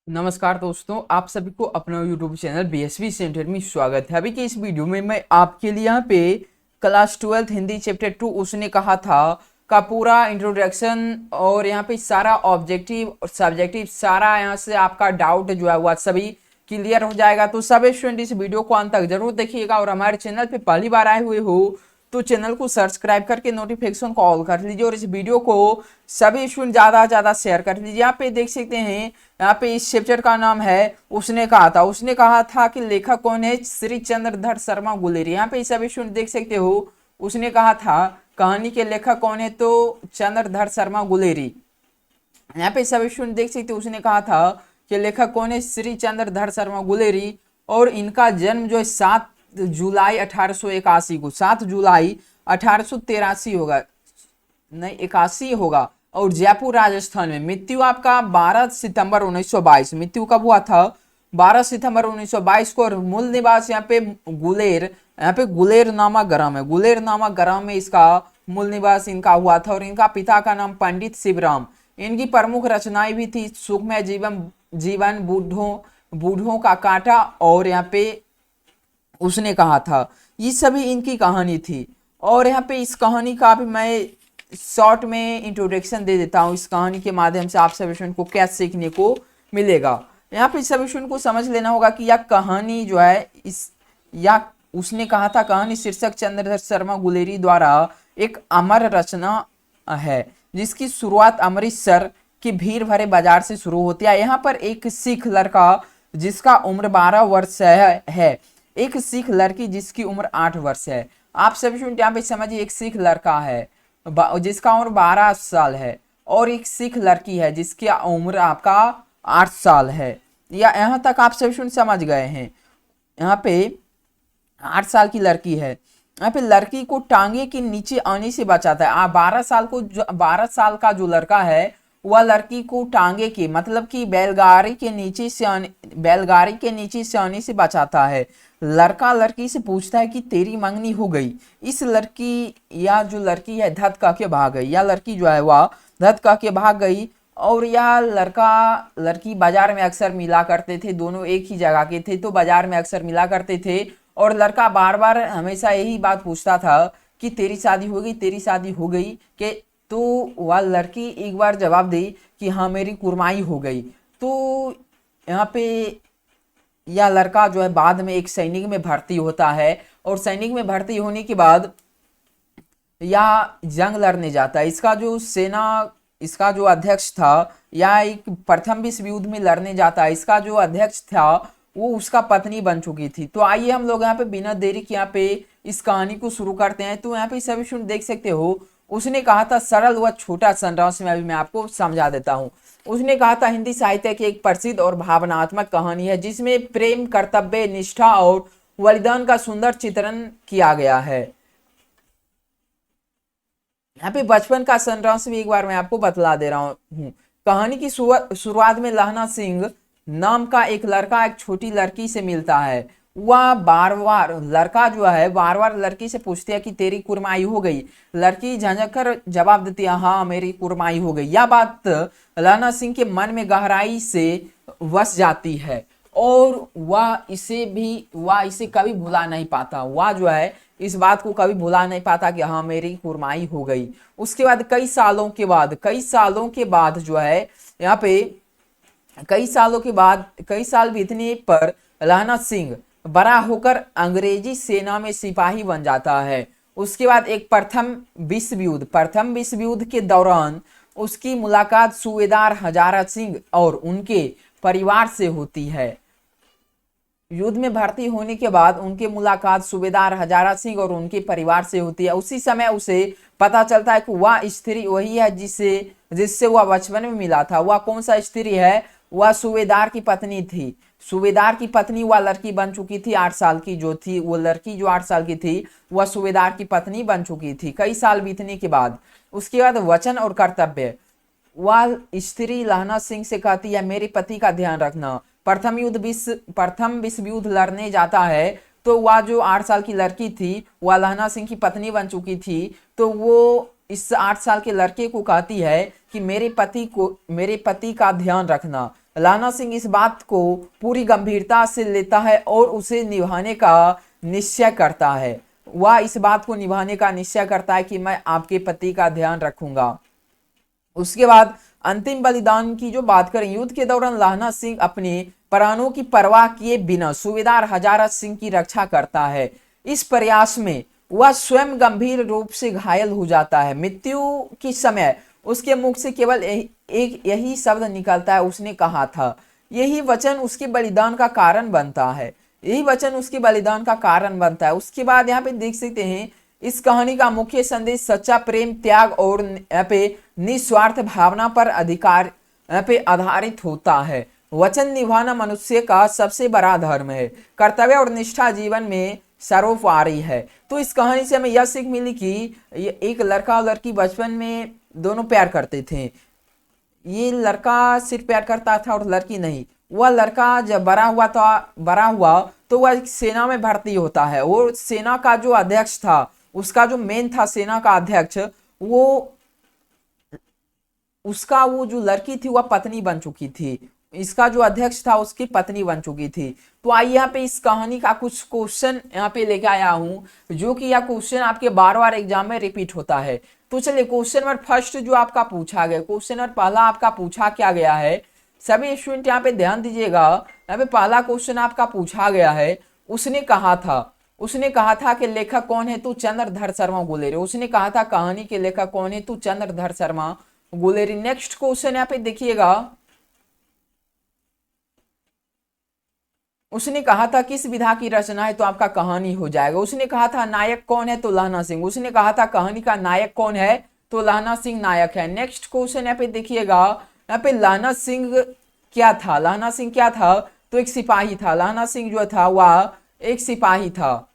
नमस्कार दोस्तों, आप सभी को अपना यूट्यूब चैनल बीएसवी सेंटर में स्वागत है। अभी के इस वीडियो में मैं आपके लिए यहाँ पे क्लास 12 हिंदी चैप्टर 2 उसने कहा था का पूरा इंट्रोडक्शन और यहाँ पे सारा ऑब्जेक्टिव और सब्जेक्टिव सारा यहाँ से आपका डाउट जो है वह सभी क्लियर हो जाएगा। तो सभी स्टूडेंट इस वीडियो को अंत तक जरूर देखिएगा और हमारे चैनल पे पहली बार आए हुए हो तो चैनल को सब्सक्राइब करके नोटिफिकेशन को ऑल कर लीजिए और इस वीडियो को सभी स्टूडेंट ज्यादा से ज्यादा शेयर कर लीजिए। यहाँ पे देख सकते हैं, यहाँ पे इस चैप्टर का नाम है उसने कहा था कि लेखक कौन है? श्री चंद्रधर शर्मा गुलेरी। यहाँ पे सभी स्टूडेंट देख सकते हो, उसने कहा था कहानी के लेखक कौन है? तो चंद्रधर शर्मा गुलेरी। यहाँ पे सभी स्टूडेंट देख सकते हो, उसने कहा था कि लेखक कौन है? श्री चंद्रधर शर्मा गुलेरी। और इनका जन्म जो है 7 जुलाई 1881 को, 7 जुलाई 1883 होगा, नहीं 81 होगा, और जयपुर राजस्थान में। मृत्यु आपका 12 सितंबर 1922। मृत्यु कब हुआ था? 12 सितंबर 1922 को। और मूल निवास यहाँ पे गुलेर, यहाँ पे गुलेर नामक ग्राम है, गुलेर नामक ग्राम में इसका मूल निवास इनका हुआ था। और इनका पिता का नाम पंडित शिवराम। इनकी प्रमुख रचनाएं भी थी सुखमय जीवन, जीवन बूढ़ों बूढ़ों का कांटा, और यहाँ पे उसने कहा था। ये सभी इनकी कहानी थी। और यहाँ पे इस कहानी का भी मैं शॉर्ट में इंट्रोडक्शन दे देता हूँ। इस कहानी के माध्यम से आप सभी स्टूडेंट को क्या सीखने को मिलेगा। यहाँ पे सभी स्टूडेंट को समझ लेना होगा कि यह कहानी जो है या उसने कहा था कहानी शीर्षक चंद्रधर शर्मा गुलेरी द्वारा एक अमर रचना है, जिसकी शुरुआत अमृतसर की भीड़ भरे बाजार से शुरू होती है। यहाँ पर एक सिख लड़का जिसका उम्र 12 वर्ष है, एक सिख लड़की जिसकी उम्र 8 वर्ष है। आप सभी स्टूडेंट यहाँ पे समझिए, एक सिख लड़का है जिसका उम्र 12 साल है, और एक सिख लड़की है जिसकी उम्र आपका 8 साल है। या यहाँ तक आप सभी स्टूडेंट समझ गए हैं? यहाँ पे 8 साल की लड़की है। यहाँ पे लड़की को टांगे के नीचे आने से बचाता है। 12 साल का जो लड़का है वह लड़की को टांगे के मतलब कि बैलगाड़ी के नीचे से आने से बचाता है। लड़का लड़की से पूछता है कि तेरी मंगनी हो गई। इस लड़की या जो लड़की है धत कह के भाग गई, या लड़की जो है वह धत कह के भाग गई। और यह लड़का लड़की बाजार में अक्सर मिला करते थे, दोनों एक ही जगह के थे तो बाजार में अक्सर मिला करते थे। और लड़का बार बार हमेशा यही बात पूछता था कि तेरी शादी हो गई, तेरी शादी हो गई कि तो वह लड़की एक बार जवाब दी कि हाँ मेरी कुरमाई हो गई। तो यहाँ पे यह लड़का जो है बाद में एक सैनिक में भर्ती होता है, और सैनिक में भर्ती होने के बाद यह जंग लड़ने जाता है। इसका जो अध्यक्ष था, या एक प्रथम विश्व युद्ध में लड़ने जाता है। इसका जो अध्यक्ष था वो उसका पत्नी बन चुकी थी। तो आइए हम लोग यहाँ पे बिना देरी के यहाँ पे इस कहानी को शुरू करते हैं। तो यहाँ पे सभी स्टूडेंट देख सकते हो, उसने कहा था सरल व छोटा संरचना में अभी मैं आपको समझा देता हूँ। उसने कहा था हिंदी साहित्य की एक प्रसिद्ध और भावनात्मक कहानी है जिसमें प्रेम, कर्तव्य, निष्ठा और बलिदान का सुंदर चित्रण किया गया है। यहाँ पे बचपन का संरक्षण भी एक बार मैं आपको बतला दे रहा हूँ। कहानी की शुरुआत में लहना सिंह नाम का एक लड़का एक छोटी लड़की से मिलता है। वह बार बार लड़का जो है बार बार लड़की से पूछती है कि तेरी कुरमाई हो गई। लड़की झंझक कर जवाब देती है हाँ मेरी कुरमाई हो गई। यह बात लहना सिंह के मन में गहराई से बस जाती है, और वह इसे कभी भुला नहीं पाता। वह जो है इस बात को कभी भुला नहीं पाता कि हाँ मेरी कुरमाई हो गई। उसके बाद कई सालों के बाद जो है यहाँ पे कई साल बीतने पर लहना सिंह बड़ा होकर अंग्रेजी सेना में सिपाही बन जाता है। उसके बाद एक प्रथम विश्व युद्ध के दौरान उसकी मुलाकात सूबेदार हजारा सिंह और उनके परिवार से होती है। युद्ध में भर्ती होने के बाद उनकी मुलाकात सूबेदार हजारा सिंह और उनके परिवार से होती है। उसी समय उसे पता चलता है कि वह स्त्री वही है जिससे वह बचपन में मिला था। वह कौन सा स्त्री है? वह सूबेदार की पत्नी थी। सूबेदार की पत्नी वह लड़की बन चुकी थी 8 साल की जो थी, वो लड़की जो 8 साल की थी वह सूबेदार की पत्नी बन चुकी थी कई साल बीतने के बाद। उसके बाद वचन और कर्तव्य। वह स्त्री लहना सिंह से कहती है मेरे पति का ध्यान रखना। प्रथम विश्व युद्ध लड़ने जाता है तो वह जो 8 साल की लड़की थी वह लहना सिंह की पत्नी बन चुकी थी। तो वो इस 8 साल के लड़के को कहती है कि मेरे पति का ध्यान रखना। लहना सिंह इस बात को पूरी गंभीरता से लेता है और उसे निभाने का निश्चय करता है। वह इस बात को निभाने का निश्चय करता है कि मैं आपके पति का ध्यान रखूंगा। उसके बाद अंतिम बलिदान की जो बात करें, युद्ध के दौरान लहना सिंह अपने प्राणों की परवाह किए बिना सूबेदार हजारा सिंह की रक्षा करता है। इस प्रयास में वह स्वयं गंभीर रूप से घायल हो जाता है। मृत्यु के समय उसके मुख से केवल यही शब्द निकलता है, उसने कहा था। यही वचन उसके बलिदान का कारण बनता है। यही वचन उसके बलिदान का कारण बनता है। उसके बाद यहाँ पे देख सकते हैं इस कहानी का मुख्य संदेश सच्चा प्रेम, त्याग और यहाँ पे निस्वार्थ भावना पर अधिकार यहाँ पे आधारित होता है। वचन निभाना मनुष्य का सबसे बड़ा धर्म है। कर्तव्य और निष्ठा जीवन में सर्वोपरि है। तो इस कहानी से हमें यह सीख मिली कि एक लड़का और लड़की बचपन में दोनों प्यार करते थे। ये लड़का सिर्फ प्यार करता था और लड़की नहीं। वह लड़का जब बड़ा हुआ तो वह सेना में भर्ती होता है और सेना का जो अध्यक्ष था, उसका जो मेन था सेना का अध्यक्ष, वो उसका वो जो लड़की थी वह पत्नी बन चुकी थी। इसका जो अध्यक्ष था उसकी पत्नी बन चुकी थी। तो आइए यहाँ पे इस कहानी का कुछ क्वेश्चन यहाँ पे लेके आया हूँ, जो कि यह क्वेश्चन आपके बार बार एग्जाम में रिपीट होता है। तो चलिए क्वेश्चन नंबर फर्स्ट जो आपका पूछा गया, क्वेश्चन नंबर पहला आपका पूछा क्या गया है, सभी स्टूडेंट यहाँ पे ध्यान दीजिएगा। यहाँ पे पहला क्वेश्चन आपका पूछा गया है, उसने कहा था कि लेखक कौन है, तो चंद्रधर शर्मा गुलेरी। उसने कहा था कहानी के लेखक कौन है, तो चंद्रधर शर्मा गुलेरी। नेक्स्ट क्वेश्चन यहाँ पे देखिएगा, उसने कहा था किस विधा की रचना है, तो आपका कहानी हो जाएगा। उसने कहा था नायक कौन है, तो लहना सिंह। उसने कहा था कहानी का नायक कौन है, तो लहना सिंह नायक है। नेक्स्ट क्वेश्चन यहाँ पे देखिएगा, यहाँ पे लहना सिंह क्या था, लहना सिंह क्या था, तो एक सिपाही था। लहना सिंह जो था वह एक सिपाही था।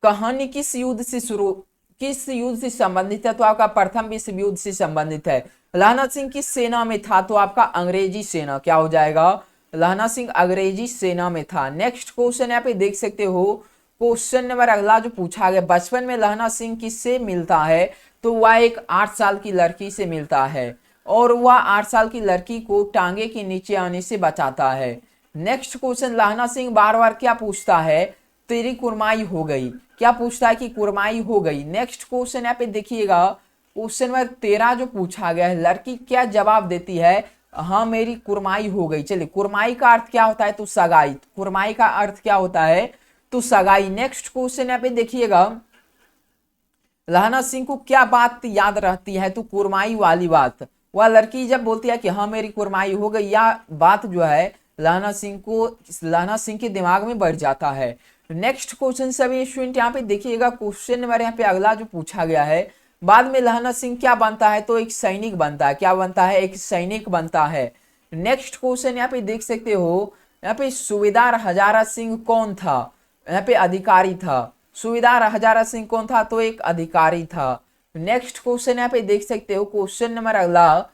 कहानी किस युद्ध से संबंधित है, तो आपका प्रथम विश्व युद्ध से संबंधित है। लहना सिंह किस सेना में था, तो आपका अंग्रेजी सेना। क्या हो जाएगा, लहना सिंह अंग्रेजी सेना में था। नेक्स्ट क्वेश्चन यहाँ पे देख सकते हो, क्वेश्चन नंबर अगला जो पूछा गया, बचपन में लहना सिंह किससे मिलता है, तो वह एक 8 साल की लड़की से मिलता है और वह 8 साल की लड़की को टांगे के नीचे आने से बचाता है। नेक्स्ट क्वेश्चन, लहना सिंह बार बार क्या पूछता है, तेरी कुरमाई हो गई। क्या पूछता है कि कुरमाई हो गई। नेक्स्ट क्वेश्चन यहाँ पे देखिएगा, क्वेश्चन नंबर 13 जो पूछा गया है, लड़की क्या जवाब देती है, हाँ मेरी कुरमाई हो गई। चलिए कुरमाई का अर्थ क्या होता है, तो सगाई। कुरमाई का अर्थ क्या होता है, तो सगाई। नेक्स्ट क्वेश्चन यहाँ पे देखिएगा, लहना सिंह को क्या बात याद रहती है, तो कुरमाई वाली बात। वह लड़की जब बोलती है कि हाँ मेरी कुरमाई हो गई, यह बात जो है लहना सिंह के दिमाग में बैठ जाता है। नेक्स्ट क्वेश्चन सभी स्टूडेंट यहाँ पे देखिएगा, क्वेश्चन नंबर यहाँ पे अगला जो पूछा गया है, बाद में लहना सिंह क्या बनता है, तो एक सैनिक बनता है। क्या बनता है, एक सैनिक बनता है। नेक्स्ट क्वेश्चन यहाँ पे देख सकते हो, यहाँ पे सूबेदार हजारा सिंह कौन था, यहाँ पे अधिकारी था। सूबेदार हजारा सिंह कौन था, तो एक अधिकारी था। नेक्स्ट क्वेश्चन यहाँ पे देख सकते हो, क्वेश्चन नंबर अगला,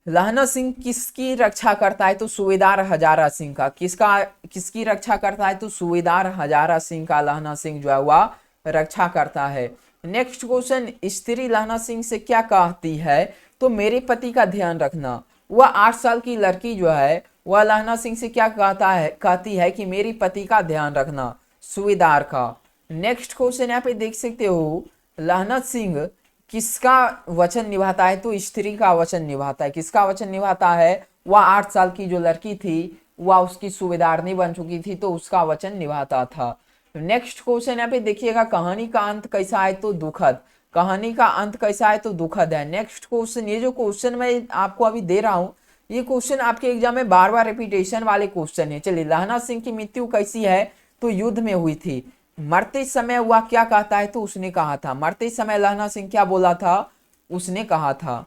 लहना सिंह किसकी रक्षा करता है, तो सूबेदार हजारा सिंह का। किसकी रक्षा करता है, तो सूबेदार हजारा सिंह का लहना सिंह जो है वह रक्षा करता है। नेक्स्ट क्वेश्चन, स्त्री लहना सिंह से क्या कहती है, तो मेरे पति का ध्यान रखना। वह 8 साल की लड़की जो है वह लहना सिंह से क्या कहती है कि मेरी पति का ध्यान रखना, सूबेदार का। नेक्स्ट क्वेश्चन यहाँ पे देख सकते हो, लहना सिंह किसका वचन निभाता है, तो स्त्री का वचन निभाता है। किसका वचन निभाता है, वह 8 साल की जो लड़की थी वह उसकी सूबेदारनी बन चुकी थी, तो उसका वचन निभाता था। नेक्स्ट क्वेश्चन यहाँ पे देखिएगा, कहानी का अंत कैसा है, तो दुखद। कहानी का अंत कैसा है, तो दुखद है। नेक्स्ट क्वेश्चन, ये जो क्वेश्चन मैं आपको अभी दे रहा हूँ, ये क्वेश्चन आपके एग्जाम में बार बार रिपीटेशन वाले क्वेश्चन है। चलिए, लहना सिंह की मृत्यु कैसी है, तो युद्ध में हुई थी। मरते समय वह क्या कहता है, तो उसने कहा था। मरते समय लहना सिंह क्या बोला था, उसने कहा था।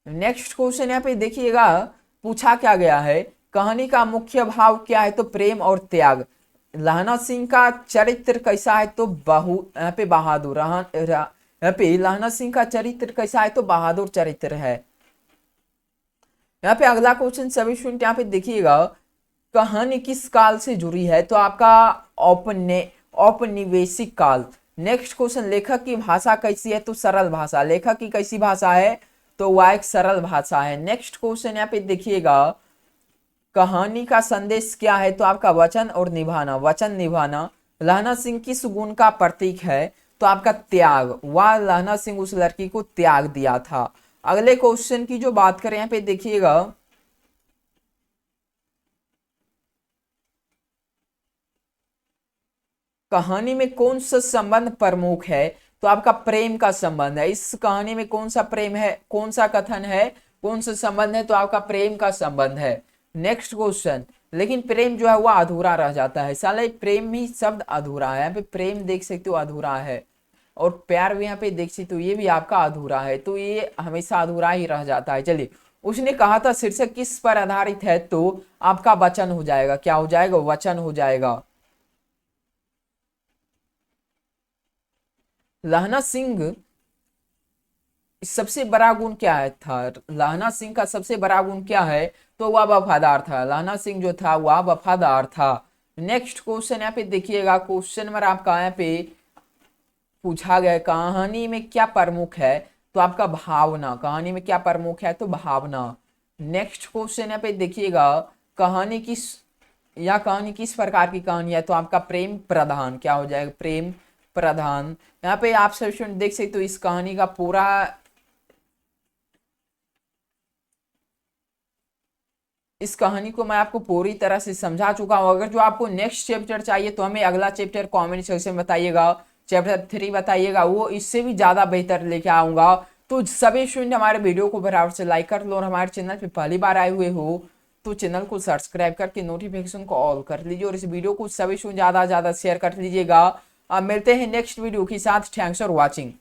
नेक्स्ट क्वेश्चन यहाँ पे देखिएगा, पूछा क्या गया है, कहानी का मुख्य भाव क्या है, तो प्रेम और त्याग। लहना सिंह का चरित्र कैसा है, तो यहाँ पे बहादुर। यहाँ पे लहना सिंह का चरित्र कैसा है, तो बहादुर चरित्र है। यहाँ पे अगला क्वेश्चन सभी स्टूडेंट यहाँ पे देखिएगा, कहानी किस काल से जुड़ी है, तो आपका औपनिवेशिक काल। नेक्स्ट क्वेश्चन, लेखक की भाषा कैसी है? तो सरल भाषा। लेखक की कैसी भाषा है? तो वह एक सरल भाषा है। नेक्स्ट क्वेश्चन यहाँ पे देखिएगा, कहानी का संदेश क्या है? तो आपका वचन और निभाना, वचन निभाना। लहना सिंह किस गुण का प्रतीक है? तो आपका त्याग। वह लहना सिंह उस लड़की को त्याग दिया था। अगले क्वेश्चन की जो बात करें यहाँ पे देखिएगा, कहानी में कौन सा संबंध प्रमुख है? तो आपका प्रेम का संबंध है। इस कहानी में कौन सा प्रेम है, कौन सा कथन है, कौन सा संबंध है? तो आपका प्रेम का संबंध है। नेक्स्ट क्वेश्चन, लेकिन प्रेम जो है वह अधूरा रह जाता है। साला प्रेम ही शब्द अधूरा है, यहाँ पे प्रेम देख सकते हो अधूरा है, और प्यार भी यहाँ पे देख सकते हो ये भी आपका अधूरा है, तो ये हमेशा अधूरा ही रह जाता है। चलिए, उसने कहा था शीर्षक किस पर आधारित है? तो आपका वचन हो जाएगा। क्या हो जाएगा? वचन हो जाएगा। लहना सिंह सबसे बड़ा गुण क्या है था? लहना सिंह का सबसे बड़ा गुण क्या है? तो वह वफादार था। लहना सिंह जो था वह वफादार था। नेक्स्ट क्वेश्चन यहाँ पे देखिएगा, क्वेश्चन नंबर आपका यहाँ पे पूछा गया, कहानी में क्या प्रमुख है? तो आपका भावना। कहानी में क्या प्रमुख है? तो भावना। नेक्स्ट क्वेश्चन यहाँ पे देखिएगा, कहानी किस या कहानी किस प्रकार की कहानी है? तो आपका प्रेम प्रधान। क्या हो जाएगा? प्रेम प्रधान। यहाँ पे आप सब स्टूडेंट देख सकते हो इस कहानी का पूरा इस कहानी को मैं आपको पूरी तरह से समझा चुका हूं। अगर जो आपको नेक्स्ट चैप्टर चाहिए तो हमें अगला चैप्टर कमेंट सेक्शन में बताइएगा, चैप्टर 3 बताइएगा, वो इससे भी ज्यादा बेहतर लेके आऊंगा। तो सभी स्टूडेंट हमारे वीडियो को बराबर से लाइक कर लो, और हमारे चैनल पे पहली बार आए हुए हो तो चैनल को सब्सक्राइब करके नोटिफिकेशन को ऑल कर लीजिए, और इस वीडियो को सभी स्टूडेंट ज्यादा से ज्यादा शेयर कर लीजिएगा। अब मिलते हैं नेक्स्ट वीडियो के साथ। Thanks for watching.